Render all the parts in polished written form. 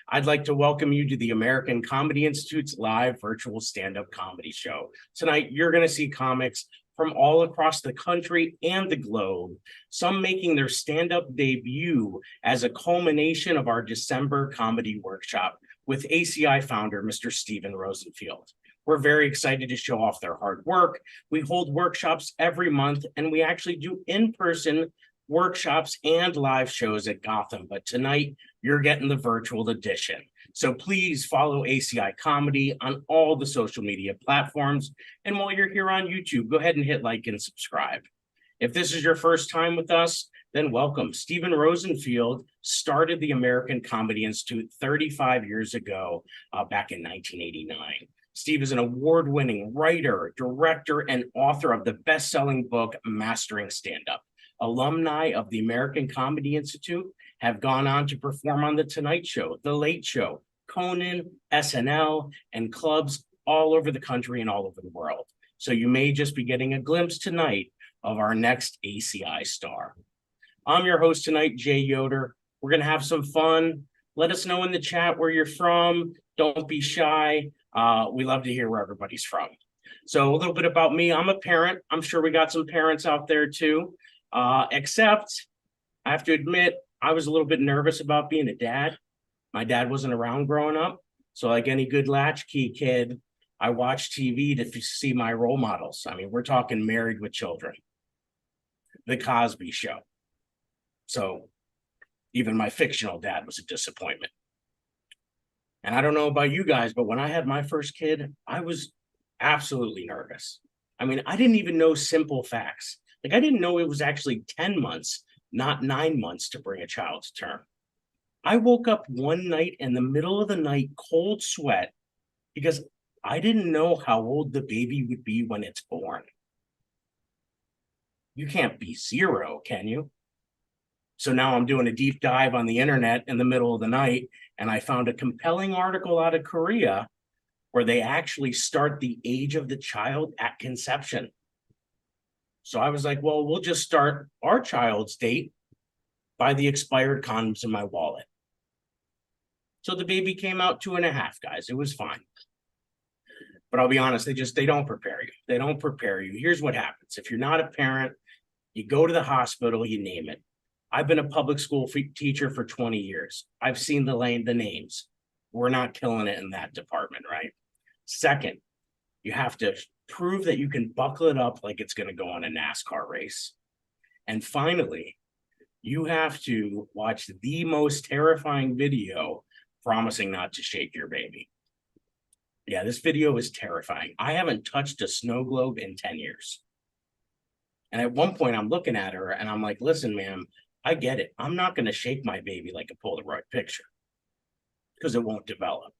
I'd like to welcome you to the American Comedy Institute's live virtual stand-up comedy show. Tonight, you're going to see comics from all across the country and the globe, some making their stand-up debut as a culmination of our December comedy workshop with ACI founder, Mr. Steven Rosenfield. We're very excited to show off their hard work. We hold workshops every month, and we actually do in-person workshops and live shows at Gotham. But tonight, you're getting the virtual edition. So please follow ACI Comedy on all the social media platforms. And while you're here on YouTube, go ahead and hit like and subscribe. If this is your first time with us, then welcome. Steven Rosenfield started the American Comedy Institute 35 years ago, back in 1989. Steve is an award-winning writer, director, and author of the best-selling book, Mastering Stand-Up. Alumni of the American Comedy Institute have gone on to perform on The Tonight Show, The Late Show, Conan, SNL, and clubs all over the country and all over the world. So you may just be getting a glimpse tonight of our next ACI star. I'm your host tonight, Jay Yoder. We're going to have some fun. Let us know in the chat where you're from. Don't be shy. We love to hear where everybody's from. So a little bit about me. I'm a parent. I'm sure we got some parents out there too. Except I have to admit, I was a little bit nervous about being a dad. My dad wasn't around growing up. So like any good latchkey kid, I watched TV to see my role models. I mean, we're talking Married with Children, The Cosby Show. So even my fictional dad was a disappointment. And I don't know about you guys, but when I had my first kid, I was absolutely nervous. I mean, I didn't even know simple facts. Like, I didn't know it was actually 10 months, not 9 months to bring a child to term. I woke up one night in the middle of the night, cold sweat, because I didn't know how old the baby would be when it's born. You can't be 0, can you? So now I'm doing a deep dive on the internet in the middle of the night, and I found a compelling article out of Korea where they actually start the age of the child at conception. So I was like, well, we'll just start our child's date by the expired condoms in my wallet. So the baby came out 2.5, guys. It was fine. But I'll be honest, they don't prepare you. They don't prepare you. Here's what happens. If you're not a parent, you go to the hospital, you name it. I've been a public school teacher for 20 years. I've seen the names. We're not killing it in that department, right? Second, you have to prove that you can buckle it up like it's going to go on a NASCAR race. And finally, you have to watch the most terrifying video promising not to shake your baby. Yeah, this video is terrifying. I haven't touched a snow globe in 10 years. And at one point, I'm looking at her and I'm like, listen, ma'am, I get it. I'm not going to shake my baby like a Polaroid picture because it won't develop.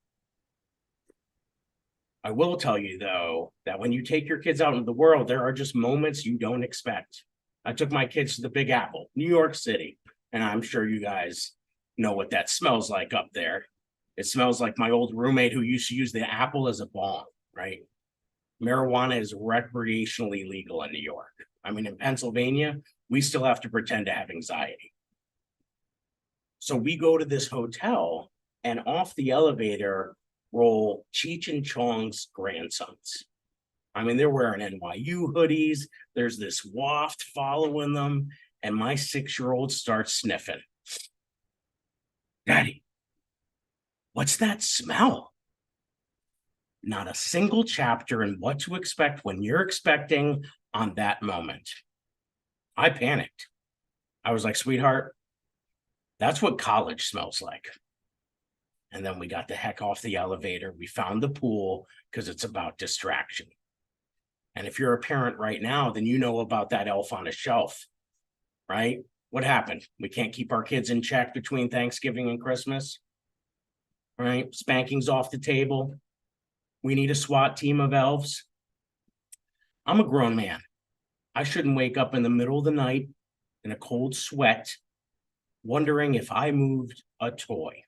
I will tell you, though, that when you take your kids out into the world, there are just moments you don't expect. I took my kids to the Big Apple, New York City, and I'm sure you guys know what that smells like up there. It smells like my old roommate who used to use the apple as a bong, right? Marijuana is recreationally legal in New York. I mean, in Pennsylvania, we still have to pretend to have anxiety. So we go to this hotel, and off the elevator roll Cheech and Chong's grandsons. I mean, they're wearing NYU hoodies. There's this waft following them, and my 6-year-old starts sniffing. Daddy, what's that smell? Not a single chapter in what to expect when you're expecting on that moment. I panicked. I was like, sweetheart, that's what college smells like. And then we got the heck off the elevator. We found the pool because it's about distraction. And if you're a parent right now, then you know about that elf on a shelf, right? What happened? We can't keep our kids in check between Thanksgiving and Christmas, right? Spanking's off the table. We need a SWAT team of elves. I'm a grown man. I shouldn't wake up in the middle of the night in a cold sweat, wondering if I moved a toy.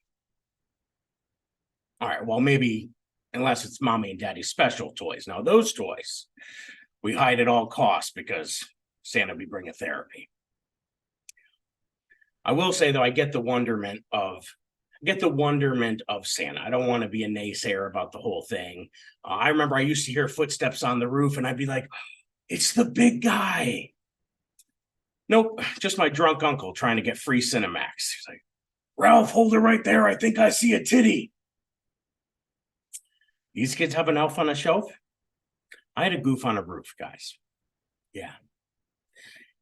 All right, well, maybe unless it's mommy and daddy's special toys. Now, those toys, we hide at all costs because Santa will be bringing therapy. I will say, though, I get the wonderment of get the wonderment of Santa. I don't want to be a naysayer about the whole thing. I remember I used to hear footsteps on the roof and I'd be like, it's the big guy. Nope, just my drunk uncle trying to get free Cinemax. He's like, Ralph, hold it right there. I think I see a titty. These kids have an elf on a shelf. I had a goof on a roof, guys. Yeah.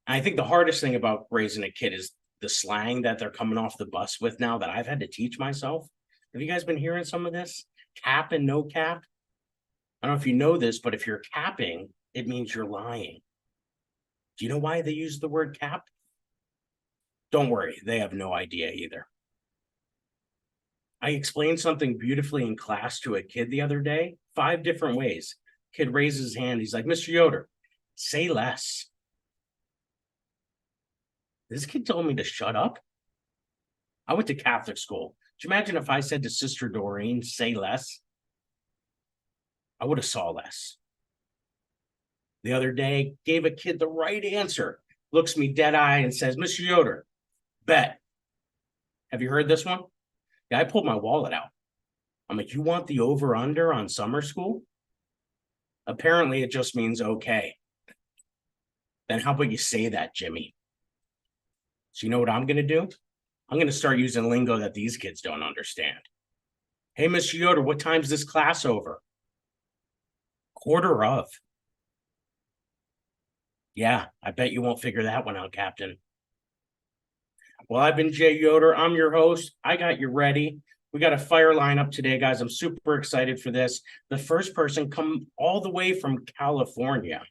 I think the hardest thing about raising a kid is the slang that they're coming off the bus with now that I've had to teach myself. Have you guys been hearing some of this? Cap and no cap? I don't know if you know this, but if you're capping, it means you're lying. Do you know why they use the word cap? Don't worry, they have no idea either. I explained something beautifully in class to a kid the other day, 5 different ways. Kid raises his hand. He's like, Mr. Yoder, say less. This kid told me to shut up. I went to Catholic school. Do you imagine if I said to Sister Doreen, say less? I would have saw less. The other day, gave a kid the right answer, looks me dead eye and says, Mr. Yoder, bet. Have you heard this one? Yeah, I pulled my wallet out. I'm like, you want the over-under on summer school? Apparently, it just means okay. Then how about you say that, Jimmy? So you know what I'm going to do? I'm going to start using lingo that these kids don't understand. Hey, Mr. Yoder, what time's this class over? 1:15. Yeah, I bet you won't figure that one out, Captain. Well, I've been Jay Yoder. I'm your host. I got you ready. We got a fire lineup today, guys. I'm super excited for this. The first person come all the way from California.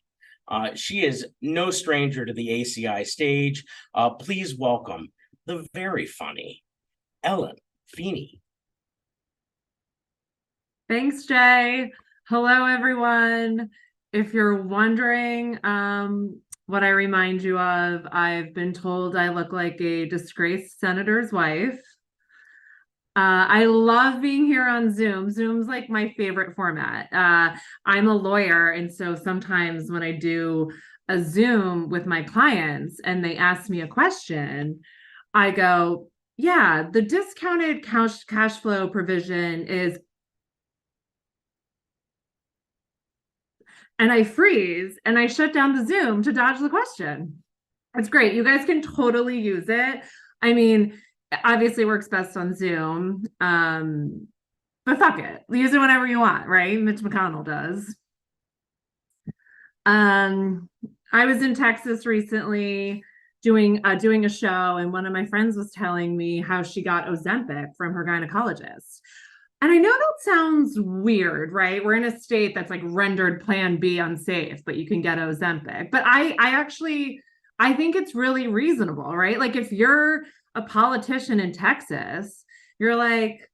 She is no stranger to the ACI stage. Please welcome the very funny Ellen Feny. Thanks, Jay. Hello, everyone. If you're wondering what I remind you of, I've been told I look like a disgraced senator's wife. I love being here on Zoom. Zoom's like my favorite format. I'm a lawyer, and so sometimes when I do a Zoom with my clients and they ask me a question, I go, yeah, the discounted cash flow provision is, and I freeze and I shut down the Zoom to dodge the question. It's great. You guys can totally use it. I mean, obviously works best on Zoom, but fuck it. Use it whenever you want, right? Mitch McConnell does. I was in Texas recently doing a show, and one of my friends was telling me how she got Ozempic from her gynecologist. And I know that sounds weird, right? We're in a state that's like rendered Plan B unsafe, but you can get Ozempic. But I think it's really reasonable, right? Like if you're a politician in Texas, you're like,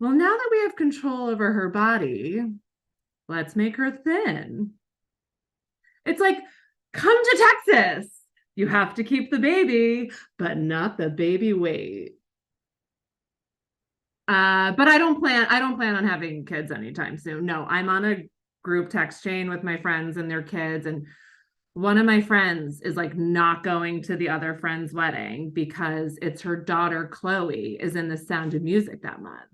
well, now that we have control over her body, let's make her thin. It's like, come to Texas. You have to keep the baby, but not the baby weight. But I don't plan on having kids anytime soon. No, I'm on a group text chain with my friends and their kids, and one of my friends is like not going to the other friend's wedding because it's her daughter Chloe is in the Sound of Music that month.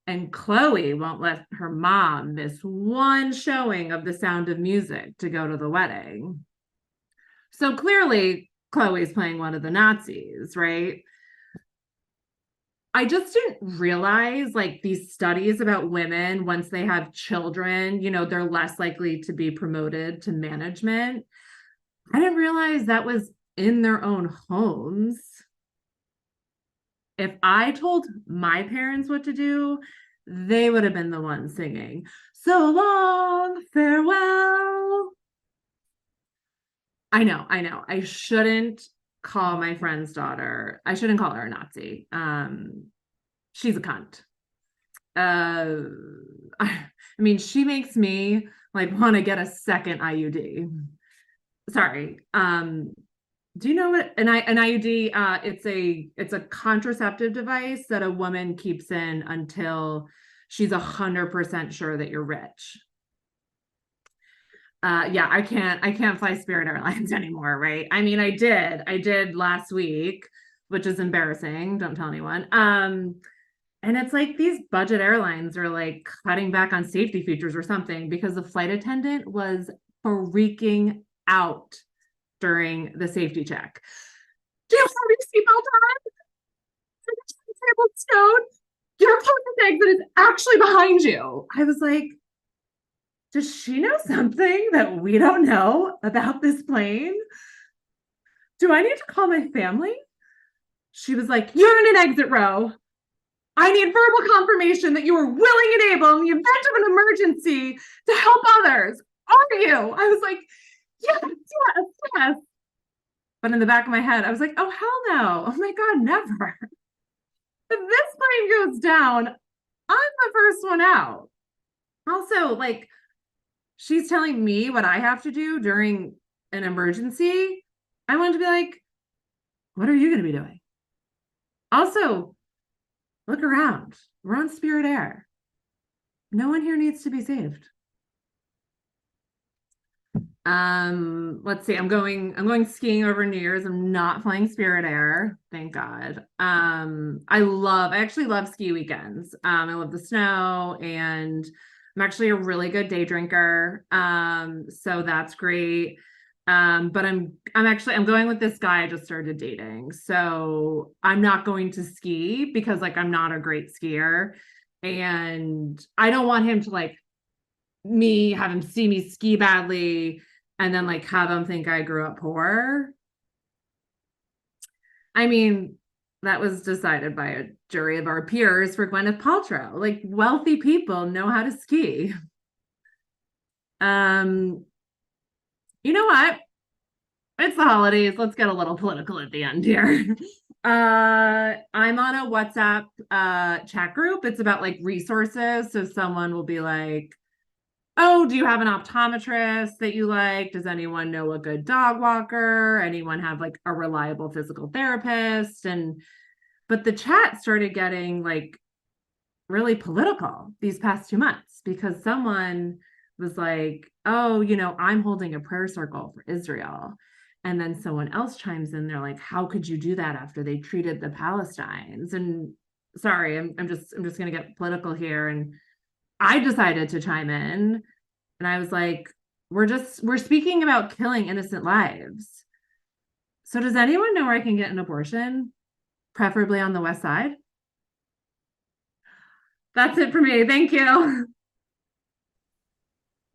And Chloe won't let her mom miss one showing of the Sound of Music to go to the wedding. So clearly Chloe's playing one of the Nazis, right? I just didn't realize like these studies about women, once they have children, they're less likely to be promoted to management. I didn't realize that was in their own homes. If I told my parents what to do, they would have been the ones singing, "So long, farewell." I know. I shouldn't call my friend's daughter. I shouldn't call her a Nazi. She's a cunt. I mean, she makes me like want to get a second IUD. Sorry. Do you know what an IUD? It's a contraceptive device that a woman keeps in until she's 100% sure that you're rich. Yeah, I can't fly Spirit Airlines anymore, right? I mean, I did last week, which is embarrassing. Don't tell anyone. And it's like these budget airlines are like cutting back on safety features or something because the flight attendant was freaking out during the safety check. Do you have your seatbelt on? Table stone. Your pocket exit is actually behind you. I was like, does she know something that we don't know about this plane? Do I need to call my family? She was like, you're in an exit row. I need verbal confirmation that you are willing and able in the event of an emergency to help others. Are you? I was like, yes, yes, yes. But in the back of my head, I was like, oh, hell no. Oh my God, never. If this plane goes down, I'm the first one out. Also, like, she's telling me what I have to do during an emergency. I wanted to be like, what are you going to be doing? Also, look around. We're on Spirit Air. No one here needs to be saved. Let's see. I'm going skiing over New Year's. I'm not flying Spirit Air, thank God. I actually love ski weekends. I love the snow, and I'm actually a really good day drinker. So that's great. But I'm going with this guy I just started dating. So I'm not going to ski because like I'm not a great skier. And I don't want him to like have him see me ski badly and then like have him think I grew up poor. I mean, that was decided by a jury of our peers for Gwyneth Paltrow. Like wealthy people know how to ski. You know what? It's the holidays. Let's get a little political at the end here. I'm on a WhatsApp chat group. It's about like resources. So someone will be like, oh, do you have an optometrist that you like? Does anyone know a good dog walker? Anyone have like a reliable physical therapist? But the chat started getting like really political these past 2 months because someone was like, oh, I'm holding a prayer circle for Israel. And then someone else chimes in. They're like, how could you do that after they treated the Palestinians? And sorry, I'm just going to get political here. And I decided to chime in, and I was like, we're speaking about killing innocent lives. So does anyone know where I can get an abortion? Preferably on the West Side. That's it for me. Thank you.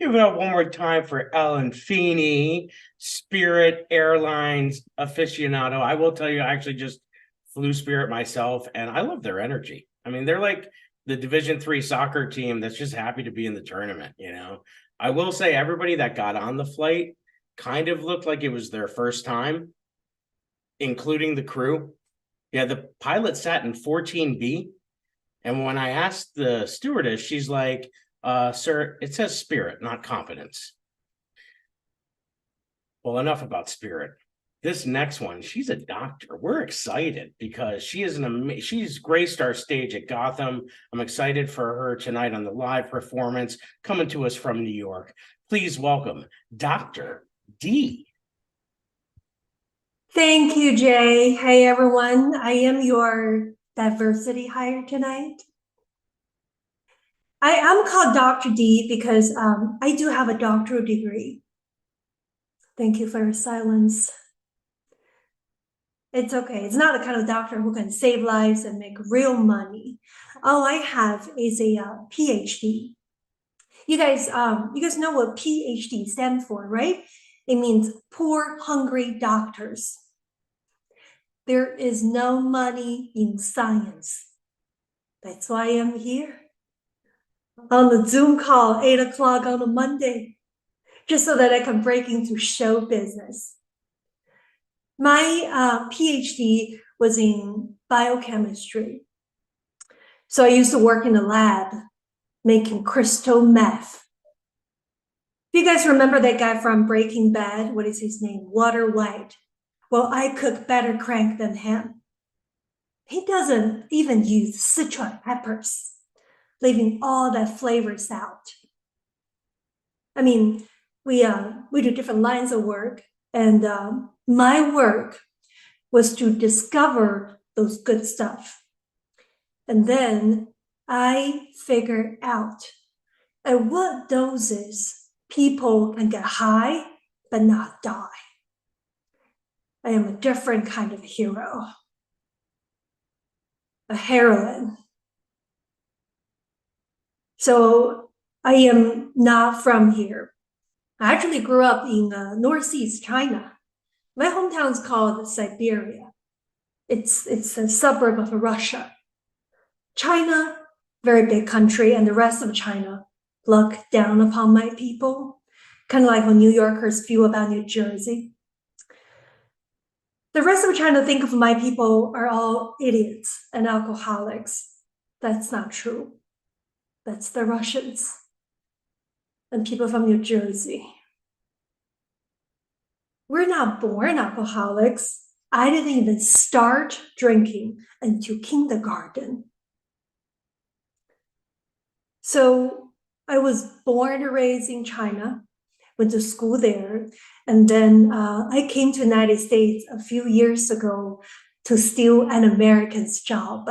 Give it up one more time for Ellen Feny, Spirit Airlines aficionado. I will tell you, I actually just flew Spirit myself, and I love their energy. I mean, they're like the Division III soccer team that's just happy to be in the tournament, I will say everybody that got on the flight kind of looked like it was their first time, including the crew. Yeah, the pilot sat in 14B. And when I asked the stewardess, she's like, sir, it says Spirit, not competence. Well, enough about Spirit. This next one, she's a doctor. We're excited because she's graced our stage at Gotham. I'm excited for her tonight on the live performance coming to us from New York. Please welcome Dr. D. Thank you, Jay. Hey, everyone. I am your diversity hire tonight. I am called Dr. D because I do have a doctoral degree. Thank you for your silence. It's okay. It's not the kind of doctor who can save lives and make real money. All I have is a PhD. You guys know what PhD stands for, right? It means poor, hungry doctors. There is no money in science. That's why I'm here on the Zoom call, 8 o'clock on a Monday, just so that I can break into show business. My PhD was in biochemistry. So I used to work in a lab making crystal meth. Do you guys remember that guy from Breaking Bad? What is his name? Walter White. Well, I cook better crank than him. He doesn't even use Sichuan peppers, leaving all the flavors out. I mean, we do different lines of work, and my work was to discover those good stuff. And then I figured out at what doses people can get high but not die. I am a different kind of hero, a heroine. So I am not from here. I actually grew up in Northeast China. My hometown is called Siberia. It's a suburb of Russia. China, very big country, and the rest of China look down upon my people, kind of like when New Yorkers feel about New Jersey. The rest of China think of my people are all idiots and alcoholics. That's not true. That's the Russians and people from New Jersey. We're not born alcoholics. I didn't even start drinking until kindergarten. So I was born and raised in China, went to school there, and then I came to the United States a few years ago to steal an American's job.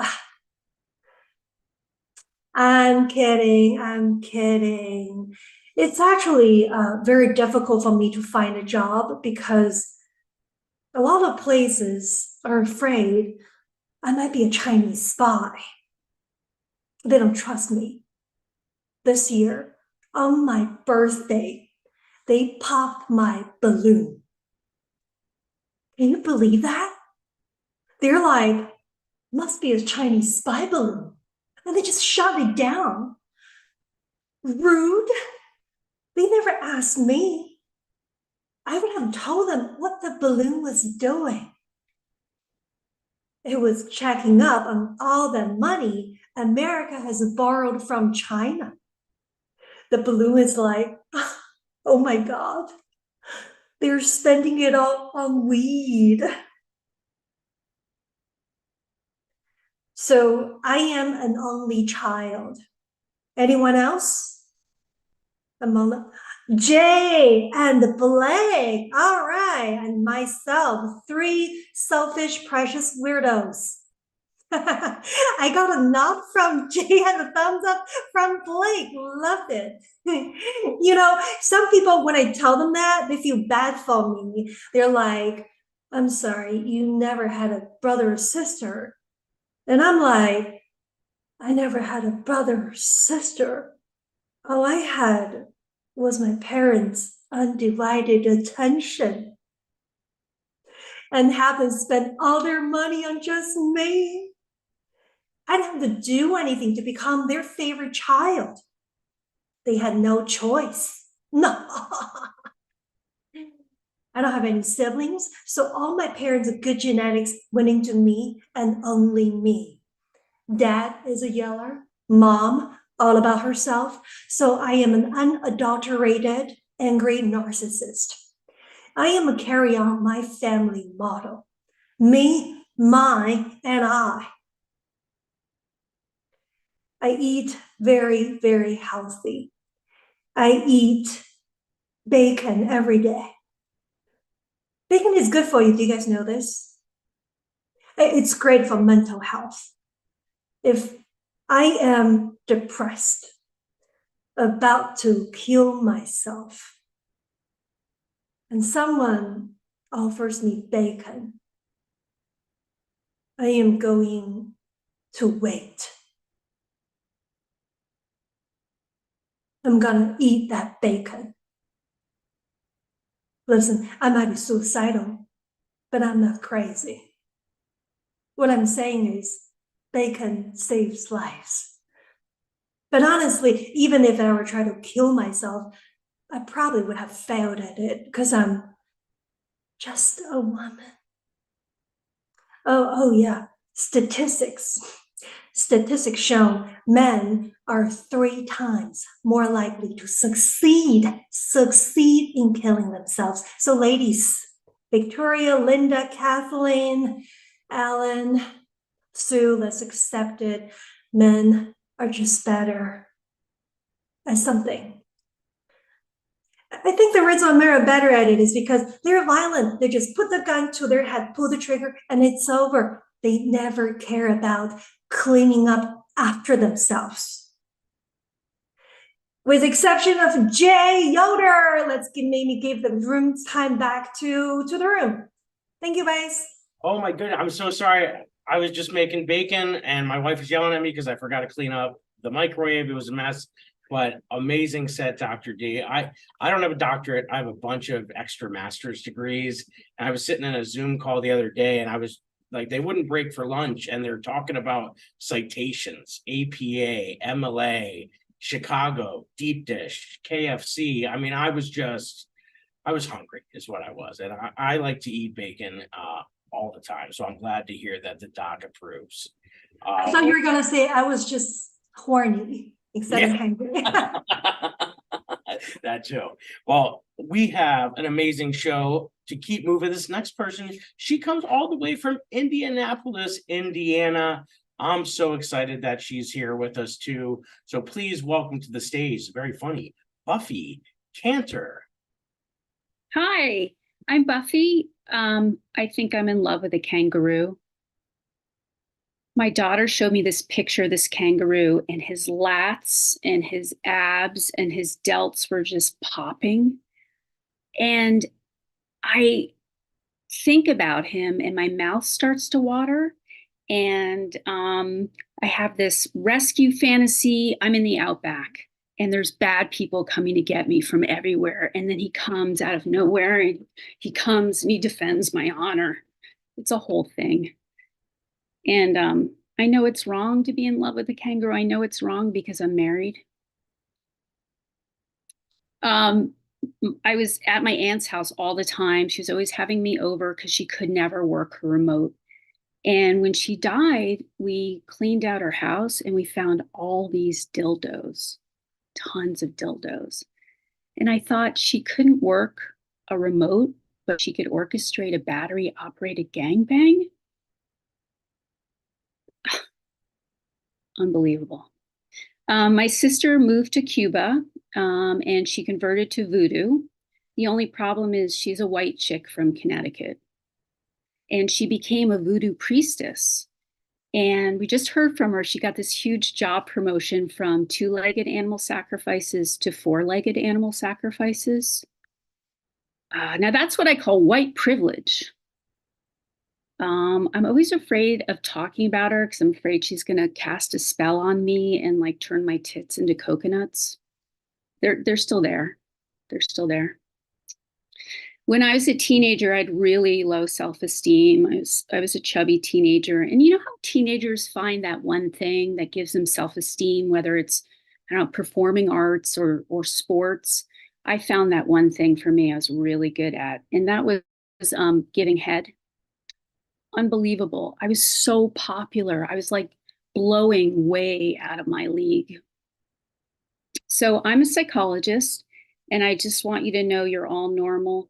I'm kidding. It's actually very difficult for me to find a job because a lot of places are afraid I might be a Chinese spy. They don't trust me. This year, on my birthday, they popped my balloon. Can you believe that? They're like, must be a Chinese spy balloon. And they just shot it down. Rude. They never asked me. I would have told them what the balloon was doing. It was checking up on all the money America has borrowed from China. The balloon is like, oh my God, they're spending it all on weed. So I am an only child. Anyone else? Among them? Jay and Blake. All right. And myself, 3 selfish, precious weirdos. I got a nod from Jay and a thumbs up from Blake. Loved it. You know, some people, when I tell them that, they feel bad for me. They're like, I'm sorry, you never had a brother or sister. And I'm like, I never had a brother or sister. All I had was my parents' undivided attention. And have them spend all their money on just me. I didn't have to do anything to become their favorite child. They had no choice. No. I don't have any siblings, so all my parents' good genetics went into me and only me. Dad is a yeller, mom all about herself, so I am an unadulterated, angry narcissist. I am a carry on my family model. Me, mine, and I. I eat very, very healthy. I eat bacon every day. Bacon is good for you. Do you guys know this? It's great for mental health. If I am depressed, about to kill myself, and someone offers me bacon, I am going to wait. I'm gonna eat that bacon. Listen, I might be suicidal, but I'm not crazy. What I'm saying is bacon saves lives. But honestly, even if I were trying to kill myself, I probably would have failed at it because I'm just a woman. Oh yeah, statistics. Statistics show men are 3 times more likely to succeed in killing themselves. So ladies, Victoria, Linda, Kathleen, Alan, Sue, let's accept it. Men are just better at something. I think the reason men are better at it is because they're violent. They just put the gun to their head, pull the trigger, and it's over. They never care about cleaning up after themselves. With exception of Jay Yoder, let's maybe give the room time back to the room. Thank you, guys. Oh my goodness, I'm so sorry. I was just making bacon and my wife was yelling at me because I forgot to clean up the microwave. It was a mess, but amazing set, Dr. D. I don't have a doctorate. I have a bunch of extra master's degrees. And I was sitting in a Zoom call the other day and I was like, they wouldn't break for lunch and they're talking about citations, APA, MLA, Chicago, deep dish, KFC. I mean, I was hungry is what I was. And I like to eat bacon all the time. So I'm glad to hear that the doc approves. I thought you were gonna say I was just horny instead of Yeah. hungry. That too. Well, we have an amazing show to keep moving. This next person, she comes all the way from Indianapolis, Indiana. I'm so excited that she's here with us too. So please welcome to the stage, very funny, Buffy Cantor. Hi, I'm Buffy. I think I'm in love with a kangaroo. My daughter showed me this picture of this kangaroo, and his lats and his abs and his delts were just popping. And I think about him and my mouth starts to water. And I have this rescue fantasy. I'm in the outback and there's bad people coming to get me from everywhere. And then he comes out of nowhere and he comes and he defends my honor. It's a whole thing. And I know it's wrong to be in love with a kangaroo. I know it's wrong because I'm married. I was at my aunt's house all the time. She was always having me over because she could never work her remote. And when she died, we cleaned out her house and we found all these dildos, tons of dildos. And I thought she couldn't work a remote, but she could orchestrate a battery operated gangbang. Unbelievable. My sister moved to Cuba and she converted to voodoo. The only problem is she's a white chick from Connecticut. And she became a voodoo priestess. And we just heard from her. She got this huge job promotion from two-legged animal sacrifices to four-legged animal sacrifices. Now that's what I call white privilege. I'm always afraid of talking about her because I'm afraid she's going to cast a spell on me and like turn my tits into coconuts. They're still there. They're still there. When I was a teenager, I had really low self-esteem. I was a chubby teenager. And you know how teenagers find that one thing that gives them self-esteem, whether it's, I don't know, performing arts or sports. I found that one thing for me I was really good at. And that was giving head. Unbelievable. I was so popular. I was like blowing way out of my league. So I'm a psychologist, and I just want you to know you're all normal.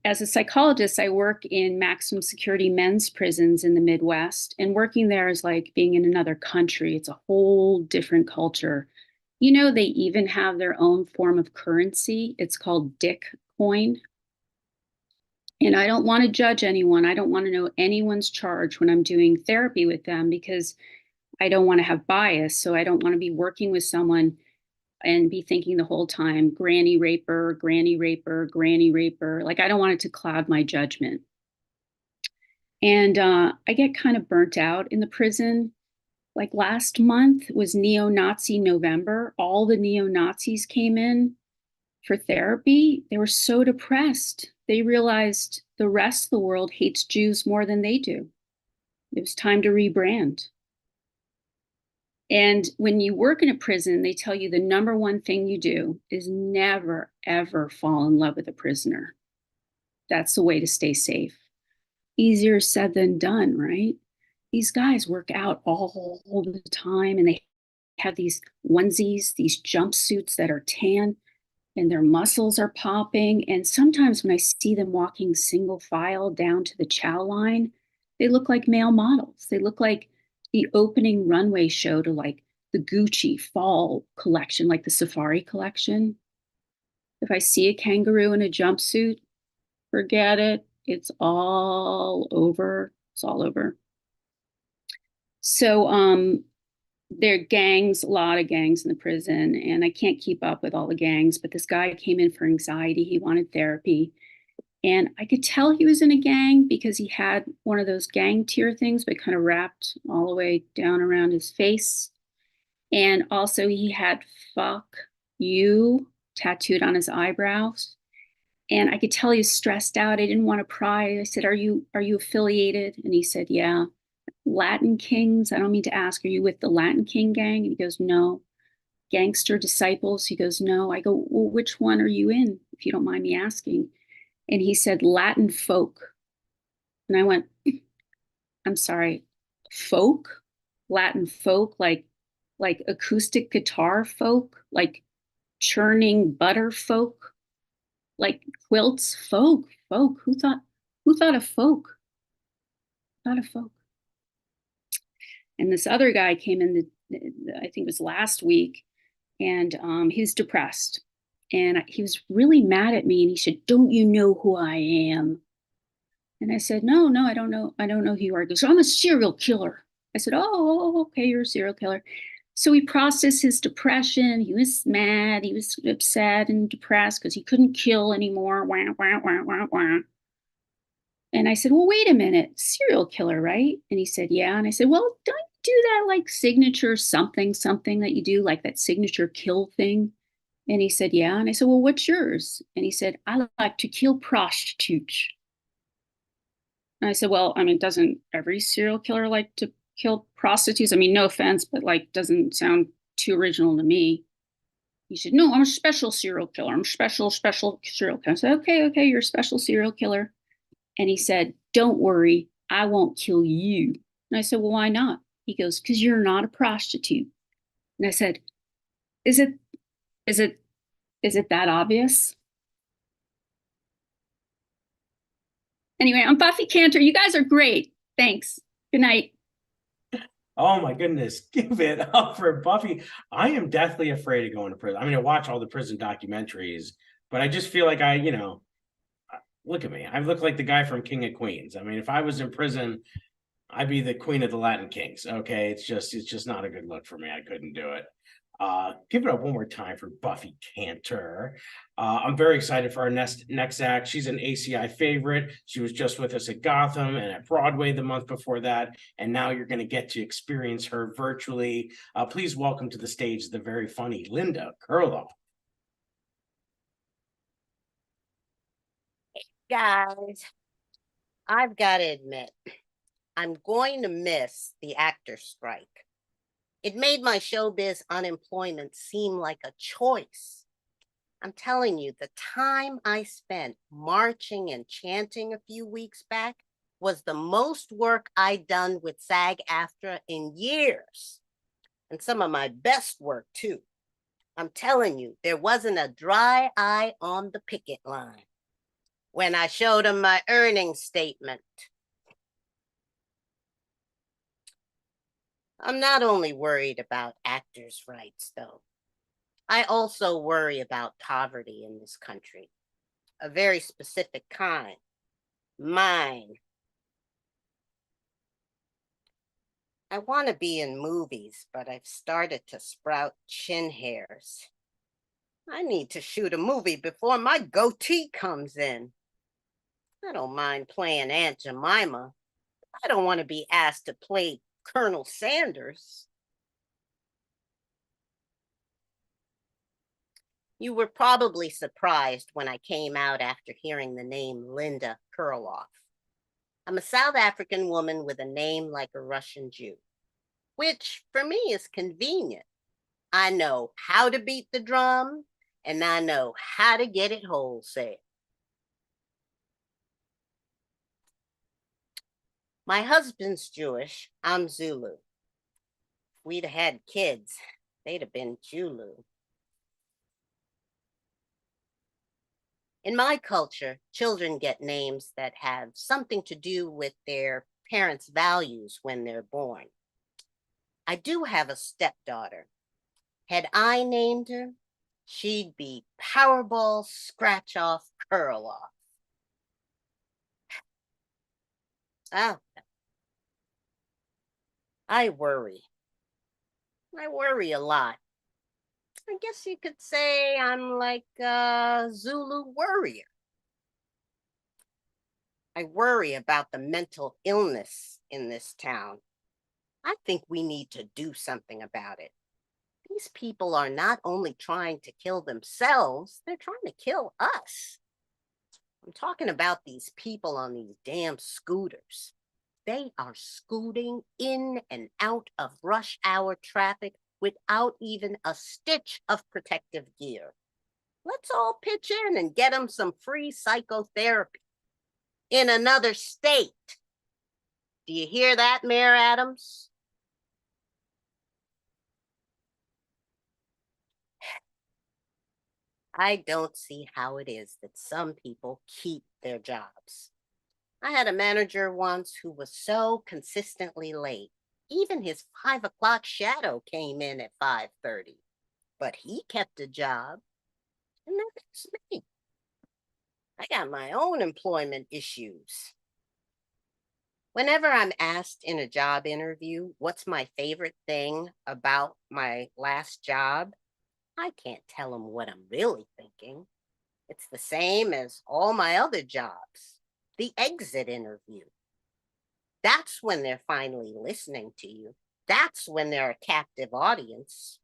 As a psychologist, I work in maximum security men's prisons in the Midwest, and working there is like being in another country. It's a whole different culture. You know, they even have their own form of currency. It's called Dick coin. And I don't want to judge anyone. I don't want to know anyone's charge when I'm doing therapy with them because I don't want to have bias. So I don't want to be working with someone and be thinking the whole time, granny raper, granny raper, granny raper. Like, I don't want it to cloud my judgment. And I get kind of burnt out in the prison. Like last month was neo-Nazi November. All the neo-Nazis came in for therapy. They were so depressed. They realized the rest of the world hates Jews more than they do. It was time to rebrand. And when you work in a prison, they tell you the number one thing you do is never, ever fall in love with a prisoner. That's the way to stay safe. Easier said than done, right? These guys work out all the time and they have these onesies, these jumpsuits that are tan and their muscles are popping. And sometimes when I see them walking single file down to the chow line, they look like male models. They look like the opening runway show to like the Gucci fall collection, like the safari collection. If I see a kangaroo in a jumpsuit, forget it. It's all over. It's all over. So there are gangs, a lot of gangs in the prison, and I can't keep up with all the gangs, but this guy came in for anxiety. He wanted therapy. And I could tell he was in a gang because he had one of those gang tier things, but kind of wrapped all the way down around his face. And also he had "fuck you" tattooed on his eyebrows. And I could tell he was stressed out. I didn't want to pry. I said, are you affiliated? And he said, yeah. Latin Kings. I don't mean to ask, are you with the Latin King gang? And he goes, no. Gangster Disciples? He goes, no. I go, well, which one are you in, if you don't mind me asking? And he said, Latin folk. And I went, I'm sorry, folk? Latin folk? Like acoustic guitar folk? Like churning butter folk? Like quilts? Folk? Who thought of folk? Thought of folk. And this other guy came in I think it was last week, and he was depressed. And he was really mad at me, and he said, don't you know who I am? And I said, no, I don't know who you are. He goes, I'm a serial killer. I said, oh, okay, you're a serial killer. So he processed his depression. He was mad. He was upset and depressed because he couldn't kill anymore. Wah, wah, wah, wah, wah. And I said, well, wait a minute, serial killer, right? And he said, yeah. And I said, well, don't you do that like signature something that you do, like that signature kill thing? And he said, yeah. And I said, well, what's yours? And he said, I like to kill prostitutes. And I said, well, I mean, doesn't every serial killer like to kill prostitutes? I mean, no offense, but like, doesn't sound too original to me. He said, no, I'm a special serial killer. I'm special serial killer. I said, okay, you're a special serial killer. And he said, don't worry, I won't kill you. And I said, well, why not? He goes, because you're not a prostitute. And I said, is it that obvious? Anyway, I'm Buffy Cantor. You guys are great. Thanks. Good night. Oh my goodness, give it up for Buffy. I am deathly afraid of going to prison. I mean, I watch all the prison documentaries, but I just feel like look at me. I look like the guy from King of Queens. I mean, if I was in prison, I'd be the queen of the Latin Kings. Okay. It's just not a good look for me. I couldn't do it. Give it up one more time for Buffy Cantor. I'm very excited for our next act. She's an ACI favorite. She was just with us at Gotham and at Broadway the month before that. And now you're going to get to experience her virtually. Please welcome to the stage the very funny Linda Kurlo. Guys, I've got to admit, I'm going to miss the actor strike. It made my showbiz unemployment seem like a choice. I'm telling you, the time I spent marching and chanting a few weeks back was the most work I'd done with SAG-AFTRA in years. And some of my best work, too. I'm telling you, there wasn't a dry eye on the picket line when I showed them my earnings statement. I'm not only worried about actors' rights, though. I also worry about poverty in this country, a very specific kind, mine. I want to be in movies, but I've started to sprout chin hairs. I need to shoot a movie before my goatee comes in. I don't mind playing Aunt Jemima. I don't want to be asked to play Colonel Sanders. You were probably surprised when I came out after hearing the name Linda Kurlo. I'm a South African woman with a name like a Russian Jew, which for me is convenient. I know how to beat the drum, and I know how to get it wholesale. My husband's Jewish, I'm Zulu. If we'd had kids, they'd have been Julu. In my culture, children get names that have something to do with their parents' values when they're born. I do have a stepdaughter. Had I named her, she'd be Powerball Scratch Off Curl Off. Oh, I worry. I worry a lot. I guess you could say I'm like a Zulu warrior. I worry about the mental illness in this town. I think we need to do something about it. These people are not only trying to kill themselves, they're trying to kill us. I'm talking about these people on these damn scooters. They are scooting in and out of rush hour traffic without even a stitch of protective gear. Let's all pitch in and get them some free psychotherapy in another state. Do you hear that, Mayor Adams? I don't see how it is that some people keep their jobs. I had a manager once who was so consistently late. Even his 5 o'clock shadow came in at 5:30, but he kept a job, and that's me. I got my own employment issues. Whenever I'm asked in a job interview what's my favorite thing about my last job, I can't tell them what I'm really thinking. It's the same as all my other jobs, the exit interview. That's when they're finally listening to you. That's when they're a captive audience.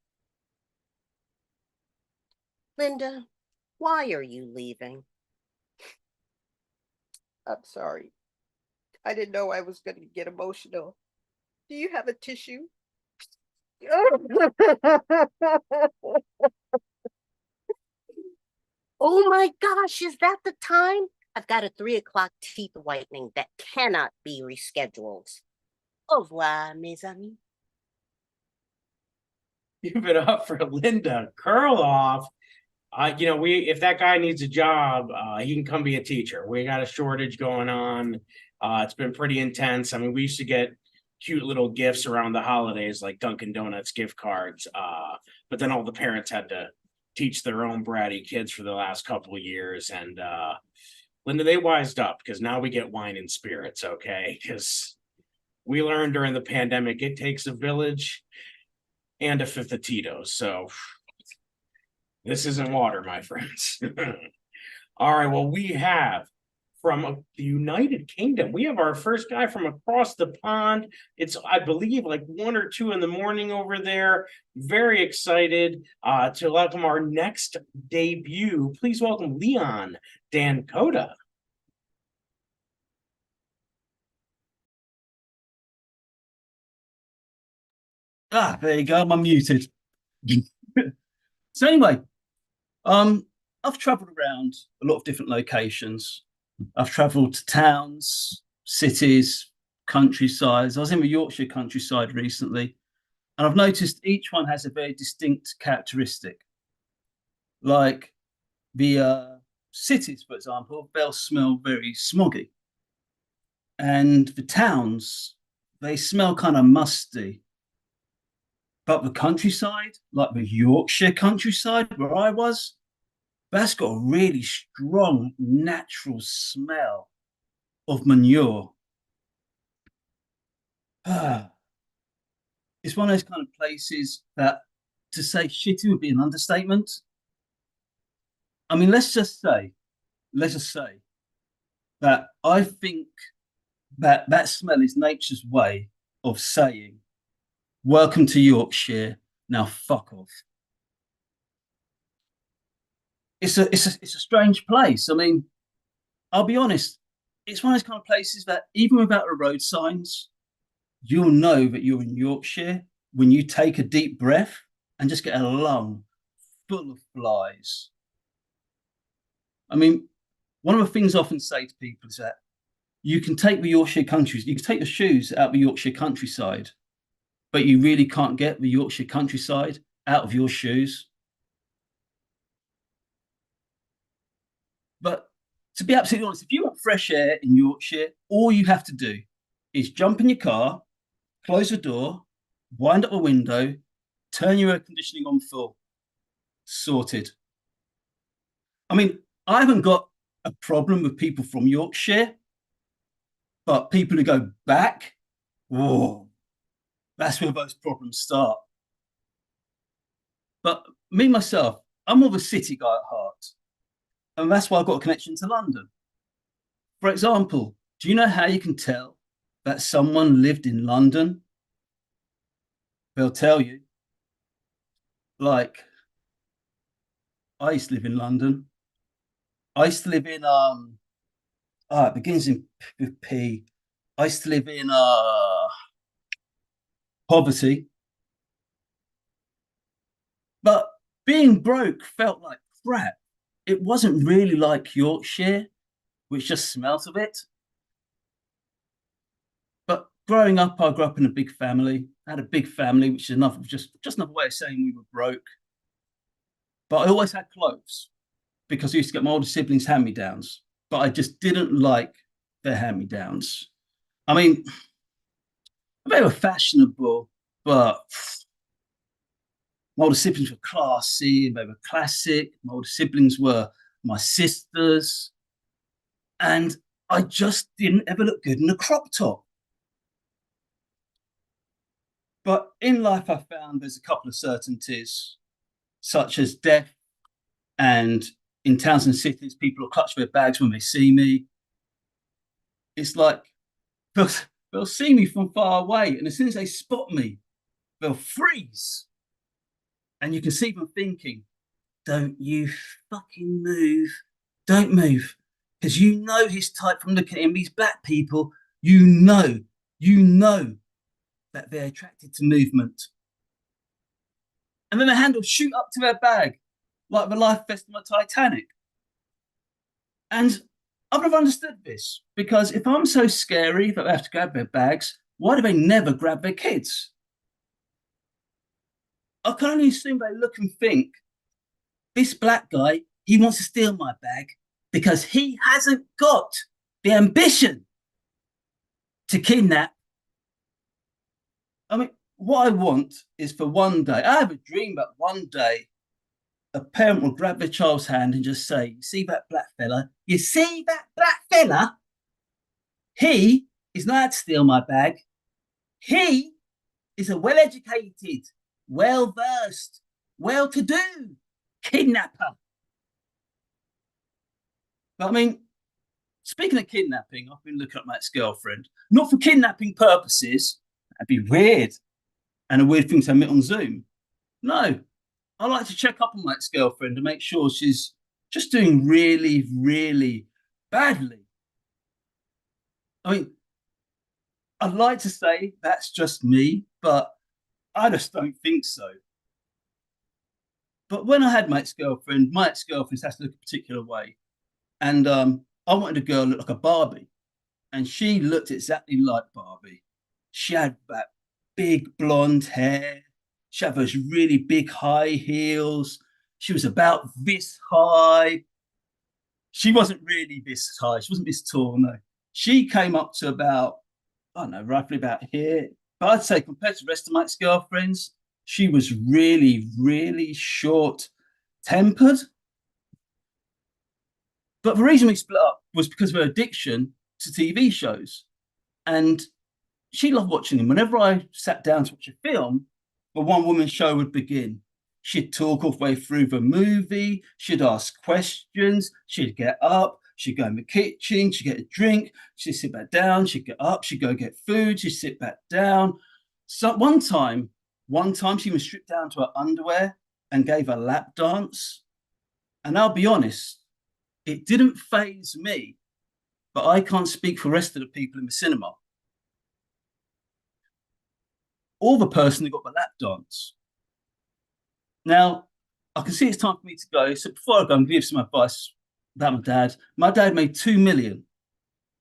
Linda, why are you leaving? I'm sorry. I didn't know I was going to get emotional. Do you have a tissue? Oh my gosh, is that the time? I've got a 3 o'clock teeth whitening that cannot be rescheduled. Au revoir, mes amis. Give it up for Linda Kurlo. If that guy needs a job, he can come be a teacher. We got a shortage going on. It's been pretty intense. I mean, we used to get cute little gifts around the holidays, like Dunkin' Donuts gift cards. But then all the parents had to teach their own bratty kids for the last couple of years. And Linda, they wised up because now we get wine and spirits, okay? Because we learned during the pandemic, it takes a village and a fifth of Tito's. So this isn't water, my friends. All right, well, we have from the United Kingdom, we have our first guy from across the pond. It's, I believe, like 1 or 2 in the morning over there. Very excited to welcome our next debut. Please welcome Leon Dankota. There you go. I'm unmuted. So anyway, I've traveled around a lot of different locations. I've traveled to towns, cities, countrysides. I was in the Yorkshire countryside recently, and I've noticed each one has a very distinct characteristic. Like the cities, for example, they'll smell very smoggy. And the towns, they smell kind of musty. But the countryside, like the Yorkshire countryside where I was, that's got a really strong natural smell of manure. It's one of those kind of places that to say shitty would be an understatement. I mean, let's just say that I think that that smell is nature's way of saying, welcome to Yorkshire, now fuck off. It's a strange place. I mean, I'll be honest, it's one of those kind of places that even without the road signs, you'll know that you're in Yorkshire when you take a deep breath and just get a lung full of flies. I mean, one of the things I often say to people is that you can take the Yorkshire countries, you can take the shoes out of the Yorkshire countryside, but you really can't get the Yorkshire countryside out of your shoes. But to be absolutely honest, if you want fresh air in Yorkshire, all you have to do is jump in your car, close the door, wind up a window, turn your air conditioning on full. Sorted. I mean, I haven't got a problem with people from Yorkshire, but people who go back, whoa, that's where those problems start. But me, myself, I'm more of a city guy at heart. And that's why I've got a connection to London. For example, do you know how you can tell that someone lived in London? They'll tell you. Like, I used to live in London. I used to live in it begins with P. I used to live in poverty. But being broke felt like crap. It wasn't really like Yorkshire, which just smelt of it. But growing up, I grew up in a big family. I had a big family, which is enough, just another way of saying we were broke. But I always had clothes because I used to get my older siblings hand-me-downs. But I just didn't like their hand-me-downs. I mean, they were fashionable, but my older siblings were classy, they were classic. My older siblings were my sisters. And I just didn't ever look good in a crop top. But in life, I found there's a couple of certainties, such as death, and in towns and cities, people will clutch their bags when they see me. It's like they'll see me from far away, and as soon as they spot me, they'll freeze. And you can see them thinking, don't you fucking move. Don't move. Because you know his type from looking at him. These black people, you know that they're attracted to movement. And then the hand will shoot up to their bag, like the life vest on the Titanic. And I've never understood this, because if I'm so scary that they have to grab their bags, why do they never grab their kids? I can only assume they look and think, this black guy, he wants to steal my bag because he hasn't got the ambition to kidnap. I mean, what I want is for one day, I have a dream that one day a parent will grab their child's hand and just say, you see that black fella? You see that black fella? He is not out to steal my bag. He is a well-educated, well-versed, well-to-do kidnapper. But I mean, speaking of kidnapping, I've been looking at my ex-girlfriend, not for kidnapping purposes. That'd be weird. And a weird thing to admit on Zoom. No, I like to check up on my ex-girlfriend to make sure she's just doing really, really badly. I mean, I'd like to say that's just me, but I just don't think so. But when I had my ex-girlfriend has to look a particular way. And I wanted a girl to look like a Barbie. And she looked exactly like Barbie. She had that big blonde hair. She had those really big high heels. She was about this high. She wasn't really this high. She wasn't this tall, no. She came up to about, I don't know, roughly about here. But I'd say compared to the rest of my ex-girlfriends, she was really, really short-tempered. But the reason we split up was because of her addiction to TV shows. And she loved watching them. Whenever I sat down to watch a film, the one-woman show would begin. She'd talk all the way through the movie. She'd ask questions. She'd get up. She'd go in the kitchen. She'd get a drink. She'd sit back down. She'd get up. She'd go get food. She'd sit back down. So one time she even stripped down to her underwear and gave a lap dance. And I'll be honest, it didn't faze me, but I can't speak for the rest of the people in the cinema. Or the person who got the lap dance. Now, I can see it's time for me to go. So before I go, I'm going to give some advice about my dad. My dad made 2 million,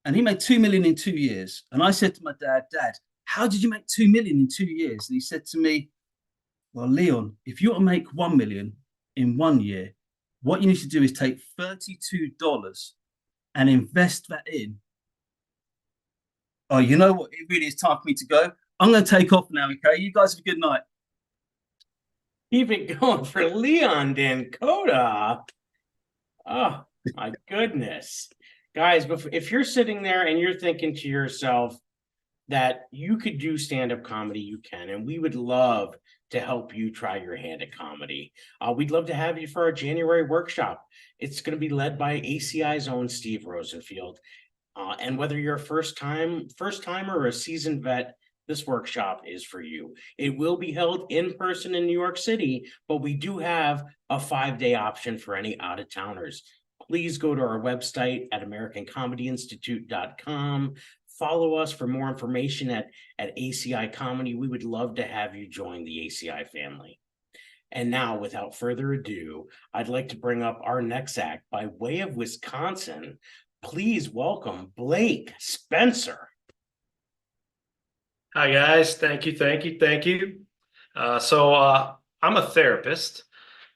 and he made 2 million in 2 years. And I said to my dad, Dad, how did you make 2 million in 2 years? And he said to me, well, Leon, if you want to make 1 million in 1 year, what you need to do is take $32 and invest that in. Oh, you know what? It really is time for me to go. I'm going to take off now, okay? You guys have a good night. Keep it going for Leon Dankota. Oh, my goodness. Guys, if you're sitting there and you're thinking to yourself, that you could do stand-up comedy, you can, and we would love to help you try your hand at comedy. We'd love to have you for our January workshop. It's going to be led by ACI's own Steve Rosenfield. And whether you're a first timer or a seasoned vet, this workshop is for you. It will be held in person in New York City, but we do have a 5-day option for any out-of-towners. Please go to our website at AmericanComedyInstitute.com. Follow us for more information at ACI Comedy. We would love to have you join the ACI family. And now, without further ado, I'd like to bring up our next act by way of Wisconsin. Please welcome Blake Spencer. Hi, guys. Thank you. I'm a therapist,